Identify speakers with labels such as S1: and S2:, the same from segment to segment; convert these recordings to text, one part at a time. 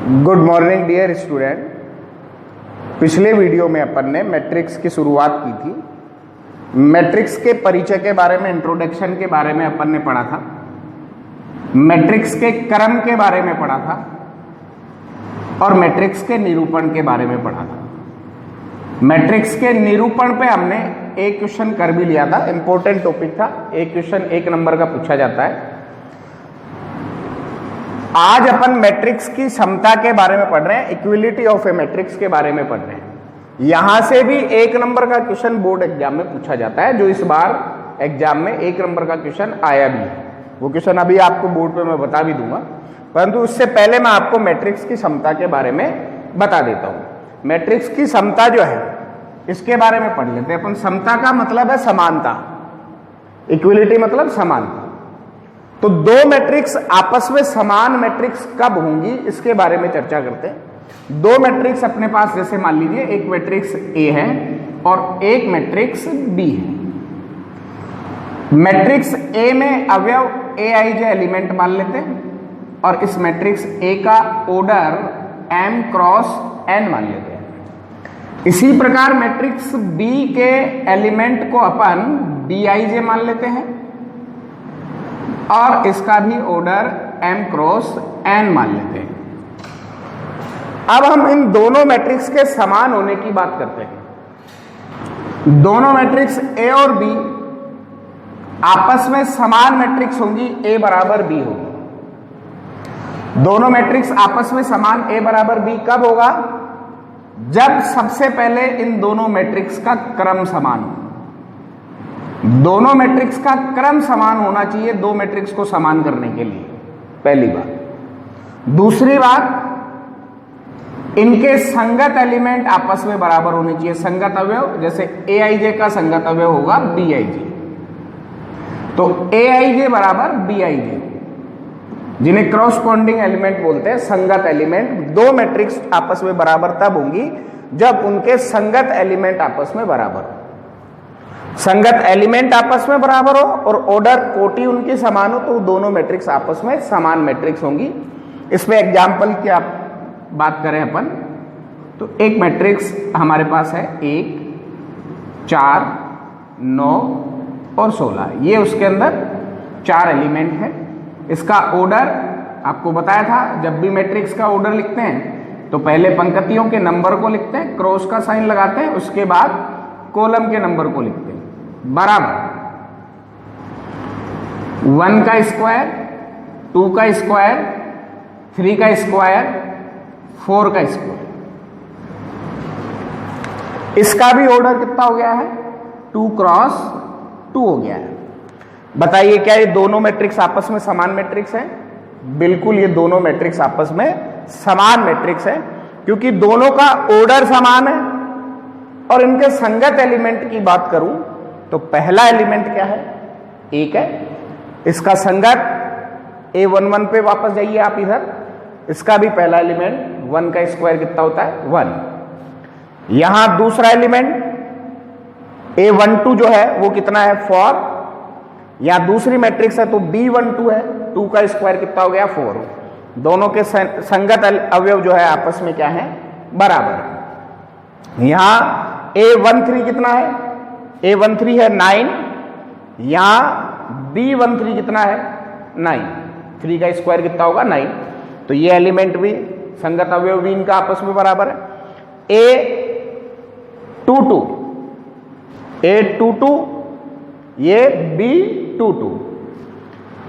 S1: Good morning dear student. पिछले video में अपन ने मैट्रिक्स की शुरुआत की थी। मैट्रिक्स के परिचय के बारे में, इंट्रोडक्शन के बारे में अपन ने पढ़ा था। मैट्रिक्स के क्रम के बारे में पढ़ा था और मैट्रिक्स के निरूपण के बारे में पढ़ा था। मैट्रिक्स के निरूपण पे हमने एक क्वेश्चन कर भी लिया था, इंपॉर्टेंट टॉपिक था। एक क्वेश्चन 1 नंबर का पूछा जाता है। आज अपन मैट्रिक्स की समता के बारे में पढ़ रहे हैं, इक्विलिटी ऑफ ए मैट्रिक्स के बारे में पढ़ रहे हैं। यहां से भी 1 नंबर का क्वेश्चन बोर्ड एग्जाम में पूछा जाता है, जो इस बार एग्जाम में 1 नंबर का क्वेश्चन आया भी है। वो क्वेश्चन अभी आपको बोर्ड पे मैं बता भी दूंगा, परंतु उससे पहले मैं आपको मैट्रिक्स की समता के बारे में बता देता हूं। मैट्रिक्स की समता जो है, इसके बारे में पढ़ लेते हैं अपन। समता का मतलब है समानता, इक्विलिटी मतलब समानता। तो दो मैट्रिक्स आपस में समान मैट्रिक्स कब होंगी, इसके बारे में चर्चा करते हैं। दो मैट्रिक्स अपने पास, जैसे मान लीजिए एक मैट्रिक्स ए है और एक मैट्रिक्स बी है। मैट्रिक्स ए में अवयव ए आई जे एलिमेंट मान लेते हैं और इस मैट्रिक्स ए का ऑर्डर m क्रॉस n मान लेते हैं। इसी प्रकार मैट्रिक्स बी के एलिमेंट को अपन बी आई जे मान लेते हैं और इसका भी ऑर्डर m क्रॉस n मान लेते हैं। अब हम इन दोनों मैट्रिक्स के समान होने की बात करते हैं। दोनों मैट्रिक्स a और b आपस में समान मैट्रिक्स होंगी, a बराबर b होगी। दोनों मैट्रिक्स आपस में समान a बराबर b कब होगा? जब सबसे पहले इन दोनों मैट्रिक्स का क्रम समान हो। दोनों मैट्रिक्स का क्रम समान होना चाहिए दो मैट्रिक्स को समान करने के लिए, पहली बात। दूसरी बात, इनके संगत एलिमेंट आपस में बराबर होने चाहिए। संगत अवयव, जैसे ए आई जे का संगत अवयव होगा बी आई जे, तो ए आई जे बराबर बी आई जे, जिन्हें क्रॉसपॉन्डिंग एलिमेंट बोलते हैं, संगत एलिमेंट। दो मैट्रिक्स आपस में बराबर तब होंगी जब उनके संगत एलिमेंट आपस में बराबर हो। संगत एलिमेंट आपस में बराबर हो और ऑर्डर कोटि उनकी समान हो, तो दोनों मैट्रिक्स आपस में समान मैट्रिक्स होंगी। इसमें एग्जाम्पल की आप बात करें अपन, तो एक मैट्रिक्स हमारे पास है 1, 4, 9 और 16। ये उसके अंदर 4 एलिमेंट है। इसका ऑर्डर आपको बताया था, जब भी मैट्रिक्स का ऑर्डर लिखते हैं तो पहले पंक्तियों के नंबर को लिखते हैं, क्रॉस का साइन लगाते हैं, उसके बाद कॉलम के नंबर को लिखते हैं बराबर 1 का स्क्वायर, 2 का स्क्वायर, 3 का स्क्वायर, 4 का स्क्वायर। इसका भी ऑर्डर कितना हो गया है? 2 क्रॉस 2 हो गया है। बताइए क्या ये दोनों मैट्रिक्स आपस में समान मैट्रिक्स है? बिल्कुल, ये दोनों मैट्रिक्स आपस में समान मैट्रिक्स है, क्योंकि दोनों का ऑर्डर समान है। और इनके संगत एलिमेंट की बात करूं तो पहला एलिमेंट क्या है? 1 है। इसका संगत A11 पे वापस जाइए आप इधर, इसका भी पहला एलिमेंट 1 का स्क्वायर कितना होता है? 1। यहां दूसरा एलिमेंट A12 जो है वो कितना है? 4। यहां दूसरी मैट्रिक्स है तो B12 है, 2 का स्क्वायर कितना हो गया? 4। दोनों के संगत अवयव जो है आपस में क्या है? बराबर। यहां A13 कितना है? A13 है 9। यहां B13 कितना है? 9। 3 का स्क्वायर कितना होगा? 9। तो ये एलिमेंट भी, संगत अवयव भी इनका आपस में बराबर है। A22, A22, ये B22।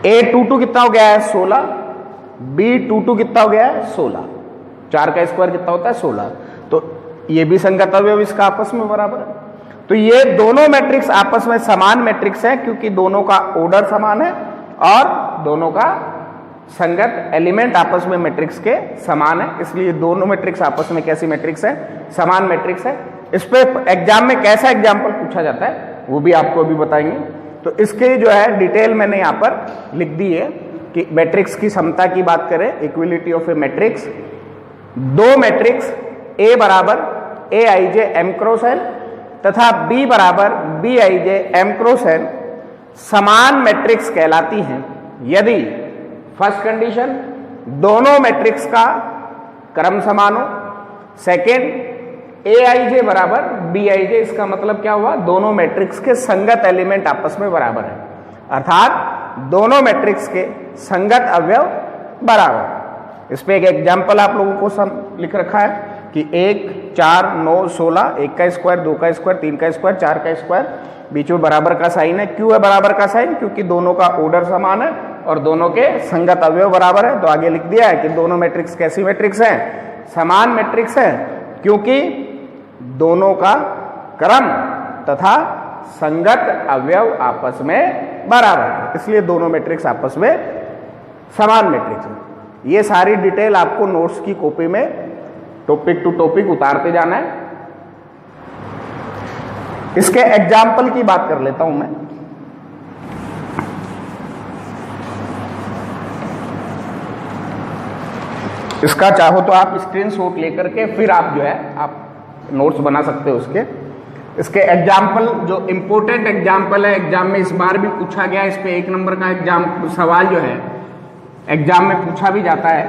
S1: A22 कितना हो गया है? 16। B22 कितना हो गया है? 16। 4 का स्क्वायर कितना होता है? 16। तो ये भी संगत अवयव इसका आपस में बराबर है। तो ये दोनों मैट्रिक्स आपस में समान मैट्रिक्स है, क्योंकि दोनों का ऑर्डर समान है और दोनों का संगत एलिमेंट आपस में मैट्रिक्स के समान है। इसलिए दोनों मैट्रिक्स आपस में कैसी मैट्रिक्स है? समान मैट्रिक्स है। इस पे एग्जाम में कैसा एग्जाम्पल पूछा जाता है वो भी आपको अभी बताएंगे। तो इसके जो है डिटेल मैंने यहाँ पर लिख दी है कि मैट्रिक्स की समता की बात करें, इक्विलिटी ऑफ ए मैट्रिक्स। दो मैट्रिक्स A बराबर a i j m cross n तथा B बराबर b i j m cross n समान मैट्रिक्स कहलाती हैं यदि फर्स्ट कंडीशन दोनों मैट्रिक्स का क्रम समान हो। सेकेंड aij बराबर bij, इसका मतलब क्या हुआ, दोनों मैट्रिक्स के संगत एलिमेंट आपस में बराबर है, अर्थात दोनों मैट्रिक्स के संगत अवयव बराबर। इस पे एक एग्जाम्पल आप लोगों को लिख रखा है कि 1 4 9 16, 1 का स्क्वायर, 2 का स्क्वायर, 3 का स्क्वायर, 4 का स्क्वायर, बीच में बराबर का साइन है। क्यों है बराबर का साइन, क्योंकि दोनों का ऑर्डर समान है और दोनों के संगत अवयव बराबर है। तो आगे लिख दिया है कि दोनों मैट्रिक्स कैसी मैट्रिक्स है, समान मैट्रिक्स है, क्योंकि दोनों का क्रम तथा संगत अवयव आपस में बराबर है, इसलिए दोनों मैट्रिक्स आपस में समान मैट्रिक्स है। ये सारी डिटेल आपको नोट्स की कॉपी में टॉपिक टू टॉपिक उतारते जाना है। इसके एग्जाम्पल की बात कर लेता हूं मैं। इसका चाहो तो आप स्क्रीनशॉट लेकर के फिर आप जो है आप नोट्स बना सकते हो इसके एग्जाम्पल जो इंपॉर्टेंट एग्जाम्पल है, एग्जाम में इस बार भी पूछा गया, इस पे 1 नंबर का एग्जाम सवाल जो है एग्जाम में पूछा भी जाता है,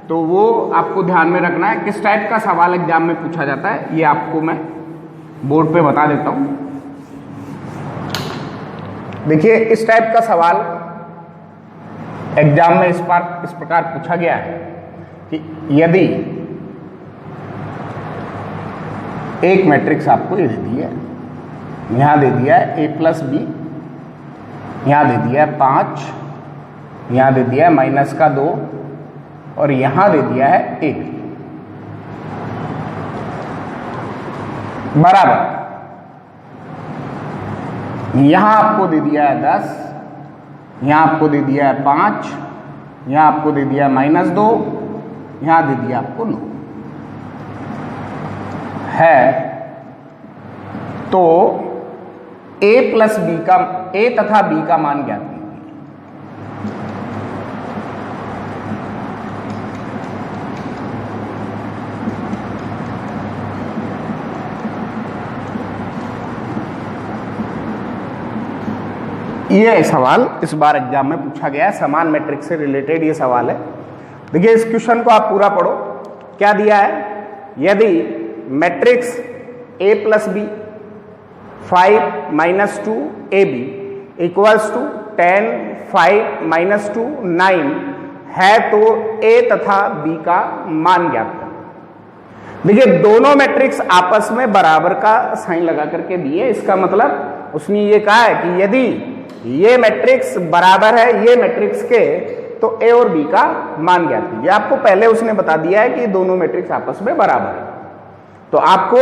S1: तो वो आपको ध्यान में रखना है किस टाइप का सवाल एग्जाम में पूछा जाता है, ये आपको मैं बोर्ड पे बता देता हूं। देखिए इस टाइप का सवाल एग्जाम में इस प्रकार पूछा गया है कि यदि एक मैट्रिक्स आपको ये दे दी है, यहां दे दिया है a प्लस बी, यहां दे दिया है 5, यहां दे दिया है -2 और यहां दे दिया है 1 बराबर, यहां आपको दे दिया है 10, यहां आपको दे दिया है 5, यहां आपको दे दिया है -2, यहां दे दिया आपको 9 है। तो a प्लस बी का, a तथा b का मान ज्ञात कीजिए। ये सवाल इस बार एग्जाम में पूछा गया है, समान मैट्रिक्स से रिलेटेड ये सवाल है। देखिए इस क्वेश्चन को आप पूरा पढ़ो। क्या दिया है, यदि matrix a plus b 5 - 2 ab equals to 10 5 - 2 9 है तो a तथा b का मान ज्ञात करें। देखिए दोनों मैट्रिक्स आपस में बराबर का साइन लगा करके दिए, इसका मतलब उसने ये कहा है कि यदि ये मैट्रिक्स बराबर है ये मैट्रिक्स के, तो a और b का मान ज्ञात कीजिए। आपको पहले उसने बता दिया है कि दोनों मैट्रिक्स आपस में बराबर है। तो आपको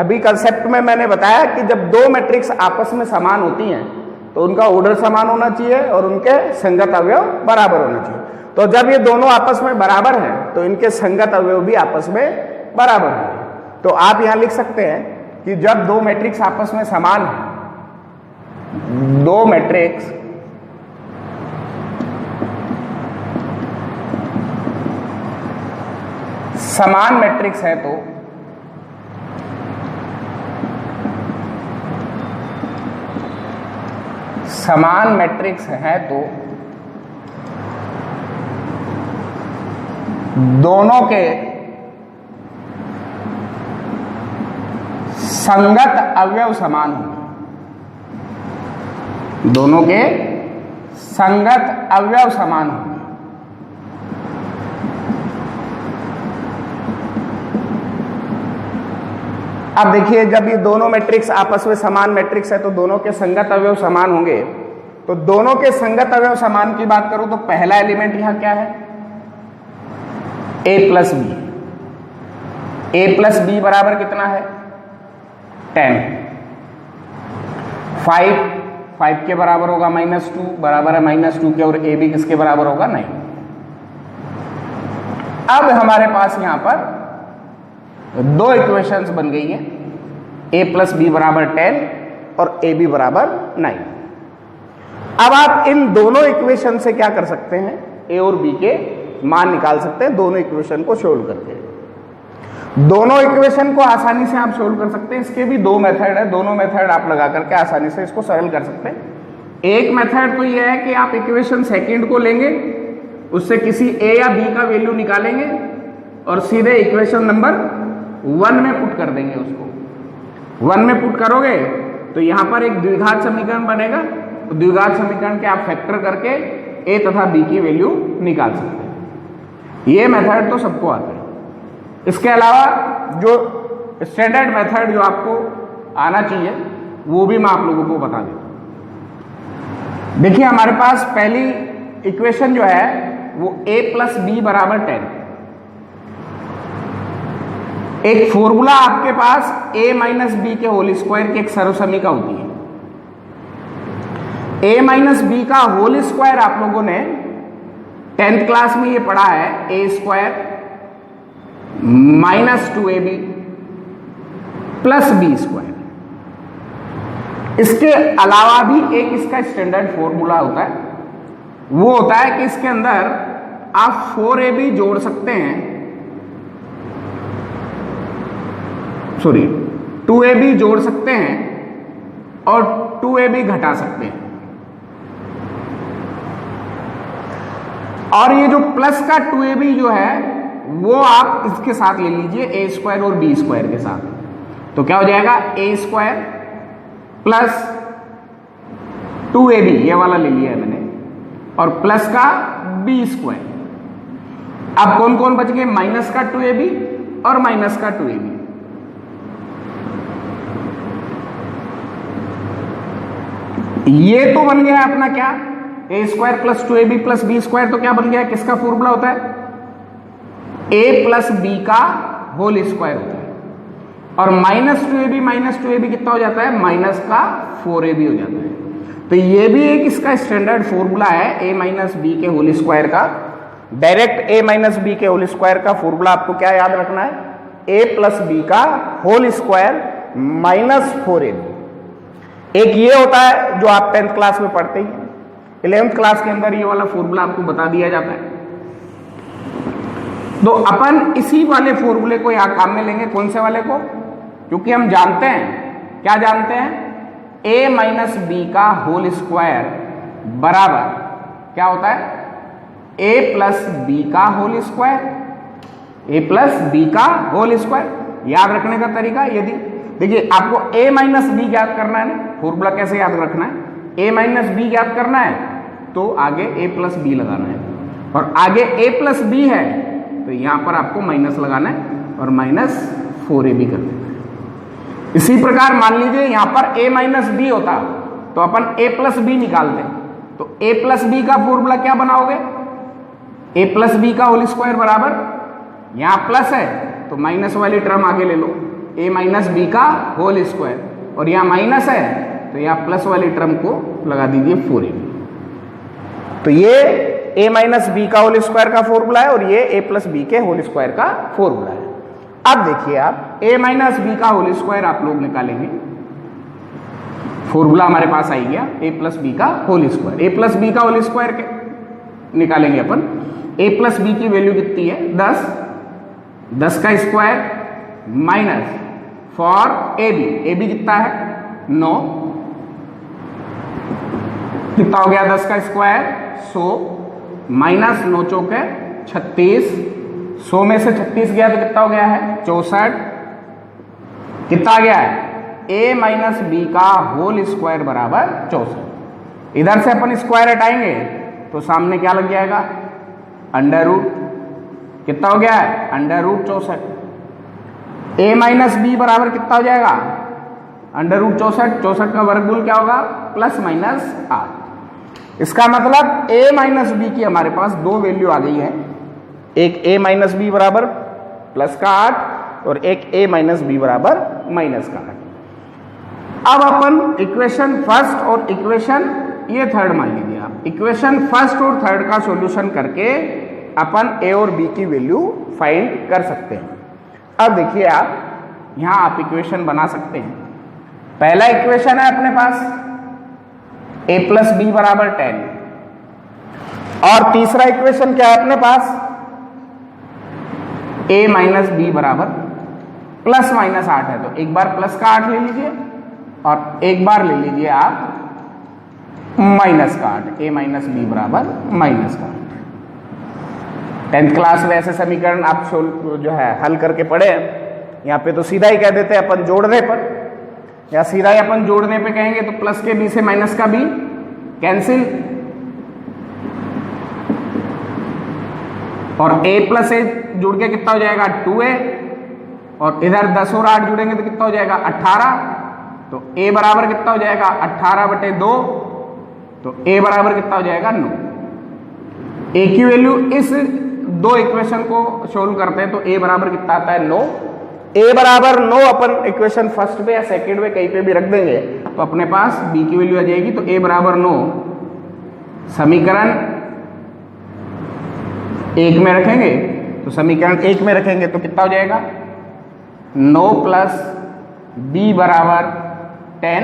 S1: अभी कंसेप्ट में मैंने बताया कि जब दो मैट्रिक्स आपस में समान होती हैं तो उनका ऑर्डर समान होना चाहिए और उनके संगत अवयव बराबर होना चाहिए। तो जब ये दोनों आपस में बराबर हैं तो इनके संगत अवयव भी आपस में बराबर होंगे। तो आप यहां लिख सकते हैं कि जब दो मैट्रिक्स आपस में समान हैं, दो मैट्रिक्स समान मैट्रिक्स है तो समान मैट्रिक्स है तो दोनों के संगत अवयव समान होंगे, दोनों के संगत अवयव समान होंगे। अब देखिए जब ये दोनों मैट्रिक्स आपस में समान मैट्रिक्स है तो दोनों के संगत अवयव समान होंगे। तो दोनों के संगत अवयव समान की बात करूं तो पहला एलिमेंट यहां क्या है, a plus b. a plus b बराबर कितना है 10। 5 के बराबर होगा -2 बराबर है -2 के, और a भी किसके बराबर होगा 9। अब हमारे पास यहां पर दो इक्वेशंस बन गई है, a प्लस बी बराबर 10 और a b बराबर 9। अब आप इन दोनों इक्वेशन से क्या कर सकते हैं, a और b के मान निकाल सकते हैं दोनों इक्वेशन को सोल्व करके। दोनों इक्वेशन को आसानी से आप सोल्व कर सकते हैं। इसके भी दो मेथड है, दोनों मेथड आप लगा करके आसानी से इसको सरल कर सकते हैं। एक मेथड तो यह है कि आप इक्वेशन सेकंड को लेंगे, उससे किसी a या b का वैल्यू निकालेंगे और सीधे इक्वेशन नंबर 1 में पुट कर देंगे उसको। 1 में पुट करोगे तो यहां पर एक द्विघात समीकरण बनेगा, तो द्विघात समीकरण के आप फैक्टर करके a तथा b की वैल्यू निकाल सकते हैं। ये मेथड तो सबको आता है। इसके अलावा जो स्टैंडर्ड मेथड जो आपको आना चाहिए वो भी मैं आप लोगों को बता देता हूं। देखिए हमारे पास पहली इक्वेशन जो है वो a प्लस बी बराबर 10। एक फॉर्मूला आपके पास a माइनस बी के होल स्क्वायर की एक सर्वसमीका होती है। a माइनस बी का होल स्क्वायर आप लोगों ने 10th क्लास में ये पढ़ा है, a square minus 2ab plus b square. इसके अलावा भी एक इसका स्टैंडर्ड फॉर्मूला होता है, वो होता है कि इसके अंदर आप 4ab जोड़ सकते हैं, सॉरी 2ab जोड़ सकते हैं और 2ab घटा सकते हैं। और ये जो प्लस का 2ab जो है वो आप इसके साथ ले लीजिए a स्क्वायर और b स्क्वायर के साथ, तो क्या हो जाएगा a स्क्वायर प्लस 2ab, ये वाला ले लिया है मैंने, और प्लस का b स्क्वायर। अब कौन कौन बच गए, माइनस का 2ab और माइनस का 2ab। ये तो बन गया अपना क्या, a square plus 2ab plus b square, तो क्या बन गया, किसका फॉर्मूला होता है, a प्लस b का होल स्क्वायर होता है। और माइनस 2ab कितना हो जाता है, माइनस का 4ab हो जाता है। तो ये भी एक इसका स्टैंडर्ड फॉर्मूला है a माइनस बी के होल स्क्वायर का। डायरेक्ट a माइनस बी के होल स्क्वायर का फॉर्मूला आपको क्या याद रखना है, a प्लस बी का होल स्क्वायर माइनस 4ab। एक ये होता है जो आप 10th क्लास में पढ़ते ही हैं, 11th क्लास के अंदर ये वाला फॉर्मूला आपको बता दिया जाता है। तो अपन इसी वाले फॉर्मूले को यहां काम में लेंगे, कौन से वाले को, क्योंकि हम जानते हैं, क्या जानते हैं, a माइनस बी का होल स्क्वायर बराबर क्या होता है, a प्लस बी का whole square, a plus b का होल स्क्वायर। याद रखने का तरीका यदि देखिए आपको a माइनस बी याद करना है ना, फॉर्मूला कैसे याद रखना है, a माइनस बी याद करना है तो आगे a प्लस बी लगाना है, और आगे a प्लस बी है तो यहां पर आपको माइनस लगाना है और माइनस 4ab कर देना है। इसी प्रकार मान लीजिए यहां पर a माइनस बी होता तो अपन a प्लस बी निकालते, तो a प्लस बी का फॉर्मूला क्या बनाओगे, a प्लस बी का होल स्क्वायर बराबर, यहां प्लस है तो माइनस वाली टर्म आगे ले लो, a माइनस बी का होल स्क्वायर, और यहां माइनस है तो यहां प्लस वाली टर्म को लगा दीजिए 4ab। तो ये a माइनस बी का होल स्क्वायर का फॉर्मूला है और ये a प्लस बी के होल स्क्वायर का फॉर्मूला है। अब देखिए आप a माइनस बी का होल स्क्वायर आप लोग निकालेंगे, फॉर्मूला हमारे पास आई गया a प्लस बी का whole square. a plus b का होल स्क्वायर निकालेंगे अपन, a प्लस बी की वैल्यू कितनी है 10, 10 का स्क्वायर माइनस फॉर ab कितना है 9, कितना हो गया 10 का स्क्वायर 100 माइनस 9 चौके 36, 100 में से 36 गया तो कितना हो गया है 64, कितना आ गया है a माइनस बी का होल स्क्वायर बराबर 64। इधर से अपन स्क्वायर हटाएंगे तो सामने क्या लग जाएगा, अंडर रूट, कितना हो गया है under root 64। a minus b बराबर कितना हो जाएगा, अंडर रूट 64, 64 का वर्गमूल क्या होगा प्लस माइनस 8। इसका मतलब a माइनस बी की हमारे पास दो वैल्यू आ गई है, एक a माइनस बी बराबर प्लस का 8 और एक a माइनस बी बराबर माइनस का 8। अब अपन इक्वेशन फर्स्ट और इक्वेशन ये थर्ड मान लीजिए आप, इक्वेशन फर्स्ट और थर्ड का सॉल्यूशन करके अपन a और b की वैल्यू फाइंड कर सकते हैं। अब देखिए आप यहां आप इक्वेशन बना सकते हैं। पहला इक्वेशन है अपने पास a प्लस बी बराबर 10, और तीसरा इक्वेशन क्या है अपने पास a माइनस बी बराबर प्लस माइनस 8 है, तो एक बार प्लस का 8 ले लीजिए और एक बार ले लीजिए आप माइनस का 8, a माइनस बी बराबर माइनस का 8। 10th क्लास में ऐसे समीकरण आप जो है हल करके पढ़े हैं। यहाँ पे तो सीधा ही कह देते हैं अपन जोड़ने पर, या सीधा ही अपन जोड़ने पे कहेंगे तो प्लस के बी से माइनस का बी कैंसिल, और a प्लस ए जुड़ के कितना हो जाएगा 2a, और इधर 10 और 8 जुड़ेंगे तो कितना हो जाएगा 18। तो a बराबर कितना हो जाएगा 18/2, तो a बराबर कितना हो जाएगा 9। a की वैल्यू इस दो इक्वेशन को सोल्व करते हैं तो a बराबर कितना आता है 9। a बराबर 9 अपन इक्वेशन फर्स्ट पे या सेकंड में कहीं पे भी रख देंगे तो अपने पास b की वैल्यू आ जाएगी। तो a बराबर 9 समीकरण 1 में रखेंगे, तो समीकरण 1 में रखेंगे तो कितना हो जाएगा 9 प्लस b बराबर 10,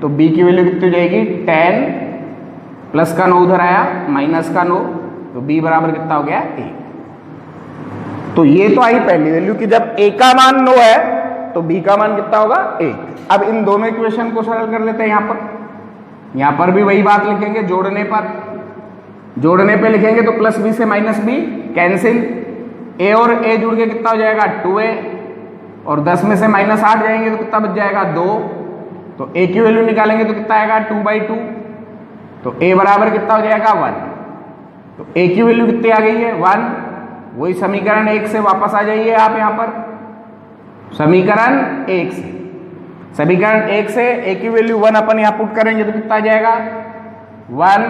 S1: तो b की वैल्यू कितनी हो जाएगी 10 प्लस का 9 उधर आया माइनस का 9, तो b बराबर कितना हो गया 1। तो ये तो आई पहली वैल्यू कि जब a का मान 9 है तो b का मान कितना होगा 1। अब इन दोनों इक्वेशन को सरल कर लेते हैं। यहाँ पर भी वही बात लिखेंगे, जोड़ने पे लिखेंगे तो प्लस b से माइनस b कैंसिल, a और a जुड़ के कितना हो जाएगा 2a, और 10 में से माइनस 8 जाएंगे तो कितना बच जाएगा 2। तो a की वैल्यू निकालेंगे तो कितना आएगा 2/2, तो a बराबर कितना हो जाएगा 1। तो a की वैल्यू कितनी आ गई है 1। वही समीकरण 1 से वापस आ जाइए आप यहाँ पर, समीकरण 1 से a की वैल्यू 1 अपन यहाँ पुट करेंगे तो कितना आ जाएगा 1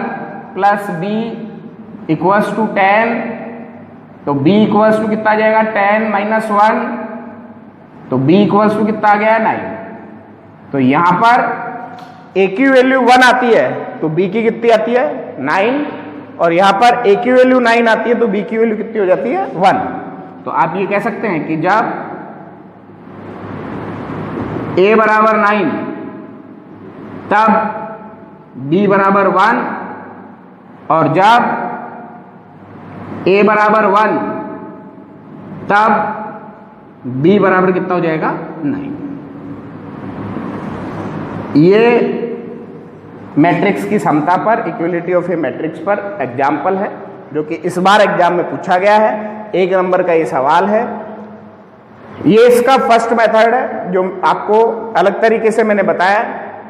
S1: प्लस b इक्वल्स टू 10, तो b इक्वल्स टू कितना आ जाएगा 10 माइनस 1, तो b इक्वल्स टू कितना आ गया 9। तो यहाँ पर a की वैल्यू 1 आती है तो b की कितनी आती है 9, और यहाँ पर a की वैल्यू 9 आती है तो b की वैल्यू कितनी हो जाती है 1। तो आप ये कह सकते हैं कि जब a बराबर 9 तब b बराबर 1, और जब a बराबर 1 तब b बराबर कितना हो जाएगा 9। ये मैट्रिक्स की समता पर, इक्वलिटी ऑफ ए मैट्रिक्स पर एग्जाम्पल है जो कि इस बार एग्जाम में पूछा गया है। 1 नंबर का ये सवाल है। ये इसका फर्स्ट मेथड है जो आपको अलग तरीके से मैंने बताया।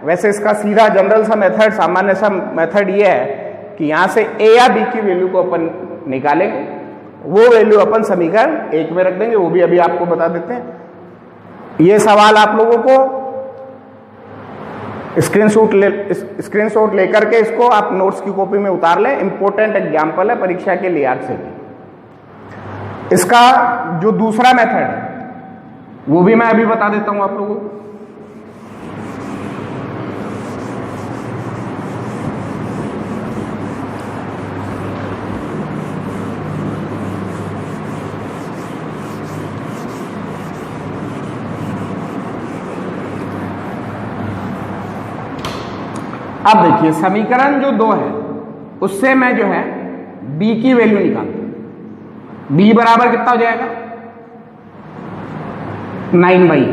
S1: वैसे इसका सीधा जनरल सा मेथड, सामान्य सा मेथड ये है कि यहाँ से a या b की वैल्यू को अपन निकालेंगे, वो वैल्यू अपन समीकरण 1 में रख देंगे, वो भी अभी आपको बता देते हैं। ये सवाल आप लोगों को स्क्रीनशॉट लेकर के इसको आप नोट्स की कॉपी में उतार लें। इंपॉर्टेंट एग्जाम्पल है परीक्षा के लिहाज से भी। इसका जो दूसरा मेथड है वो भी मैं अभी बता देता हूं आप लोगों को। अब देखिए समीकरण जो 2 है उससे मैं जो है b की वैल्यू निकालता हूं। b बराबर कितना हो जाएगा 9/8,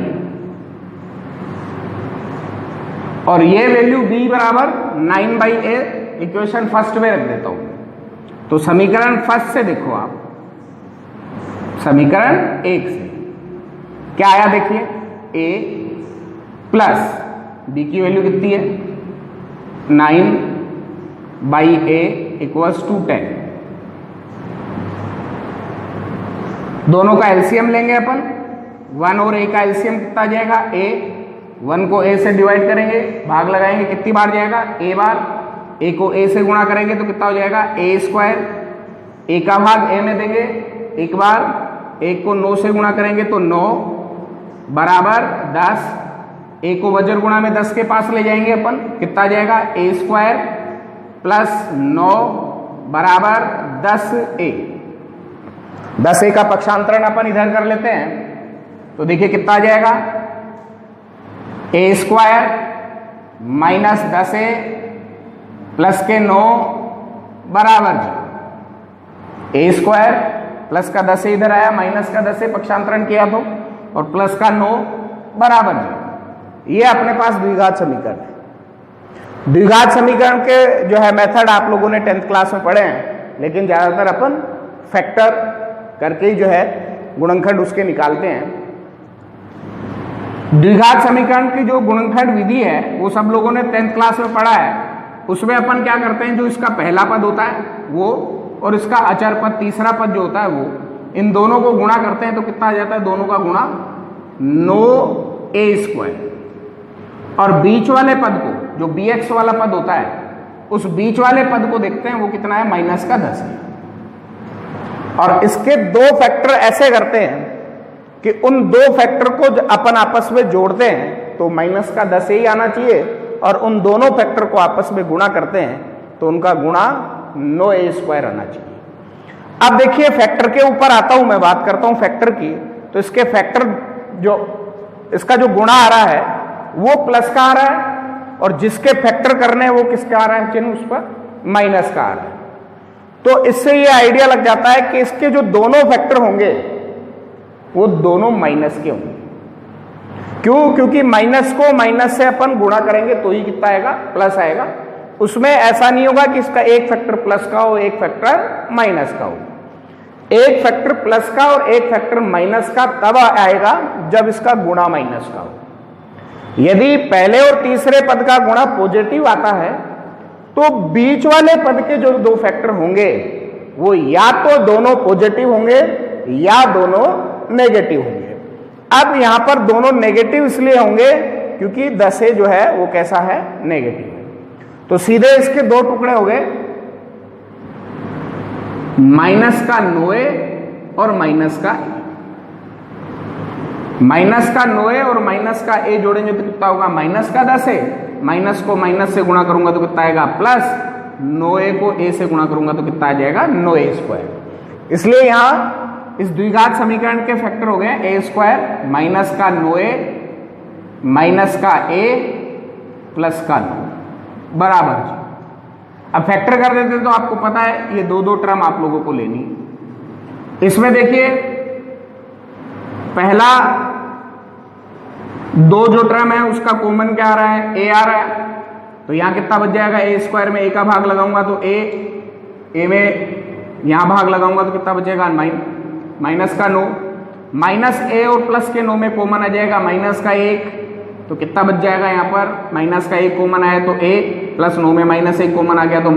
S1: और ये वैल्यू b बराबर 9/8 इक्वेशन फर्स्ट में रख देता हूं। तो समीकरण फर्स्ट से देखो आप, समीकरण 1 से क्या आया देखिए, a प्लस b की वैल्यू कितनी है 9/a इक्वल्स टू 10। दोनों का एलसीएम लेंगे अपन, 1 और a का एलसीएम कितना जाएगा a, 1 को a से डिवाइड करेंगे, भाग लगाएंगे, कितनी बार जाएगा a बार, a को a से गुणा करेंगे तो कितना हो जाएगा a², a का भाग a में देंगे एक बार, 1 को 9 से गुणा करेंगे तो 9 बराबर 10, a को वज्र गुणा में 10 के पास ले जाएंगे अपन, कितना जाएगा a² प्लस 9 बराबर 10a। 10a का पक्षांतरण अपन इधर कर लेते हैं तो देखिए कितना आ जाएगा a² माइनस 10a प्लस के 9 बराबर a² प्लस का 10a इधर आया, माइनस का 10a पक्षांतरण किया तो, और प्लस का 9 बराबर 0। ये अपने पास द्विघात समीकरण है। द्विघात समीकरण के जो है मेथड आप लोगों ने 10th क्लास में पढ़े हैं, लेकिन ज्यादातर अपन फैक्टर करके ही जो है गुणनखंड उसके निकालते हैं। द्विघात समीकरण की जो गुणनखंड विधि है वो सब लोगों ने 10th क्लास में पढ़ा है। उसमें अपन क्या करते हैं, जो इसका पहला पद होता है वो और इसका अचर पद तीसरा पद जो होता है वो, इन दोनों को गुणा करते हैं तो कितना आ जाता है, दोनों का गुणा 9a²। और बीच वाले पद को, जो bx वाला पद होता है, उस बीच वाले पद को देखते हैं वो कितना है, -10 है। और इसके दो फैक्टर ऐसे करते हैं कि उन दो फैक्टर को अपन आपस में जोड़ते हैं तो -10 ही आना चाहिए, और उन दोनों फैक्टर को आपस में गुणा करते हैं तो उनका गुणा 9a² आना चाहिए। अब देखिए फैक्टर के ऊपर आता हूं मैं, बात करता हूं फैक्टर की। तो इसके फैक्टर जो इसका जो गुणा आ रहा है वो प्लस का आ रहा है, और जिसके फैक्टर करने हैं वो किसका आ रहा है, चिन्ह उस पर माइनस का आ रहा है। तो इससे ये आइडिया लग जाता है कि इसके जो दोनों फैक्टर होंगे वो दोनों माइनस के होंगे। क्यों? क्योंकि माइनस को माइनस से अपन गुणा करेंगे तो ही कितना आएगा, प्लस आएगा। उसमें ऐसा नहीं होगा कि इसका एक फैक्टर प्लस का हो एक फैक्टर माइनस का हो। एक फैक्टर प्लस का और एक फैक्टर माइनस का तब आएगा जब इसका गुणा माइनस का हो। यदि पहले और तीसरे पद का गुणा पॉजिटिव आता है तो बीच वाले पद के जो दो फैक्टर होंगे वो या तो दोनों पॉजिटिव होंगे या दोनों नेगेटिव होंगे। अब यहां पर दोनों नेगेटिव इसलिए होंगे क्योंकि 10 जो है वो कैसा है, नेगेटिव है। तो सीधे इसके दो टुकड़े हो गए, -9a और -a। -9a और -a जोड़ेंगे तो कितना होगा, -10a। माइनस को माइनस से गुणा करूंगा तो कितना आएगा, प्लस 9a को a से गुणा करूंगा तो कितना आ जाएगा, 9a²। इसलिए यहां इस द्विघात समीकरण के फैक्टर हो गए a² -9a -a +9 बराबर। अब फैक्टर कर देते तो आपको पता है ये दो टर्म आप लोगों को लेनी। इसमें देखिए पहला दो जो टर्म है उसका कॉमन क्या आ रहा है, a आ रहा है। तो यहां कितना बच जाएगा, a² में a का भाग लगाऊंगा तो a में यहां भाग लगाऊंगा तो कितना बचेगा, -9। -a और प्लस के 9 में कॉमन आ जाएगा -1, तो कितना बच जाएगा, यहां पर -1 कॉमन आया तो a, +9 में -1 कॉमन आ गया तो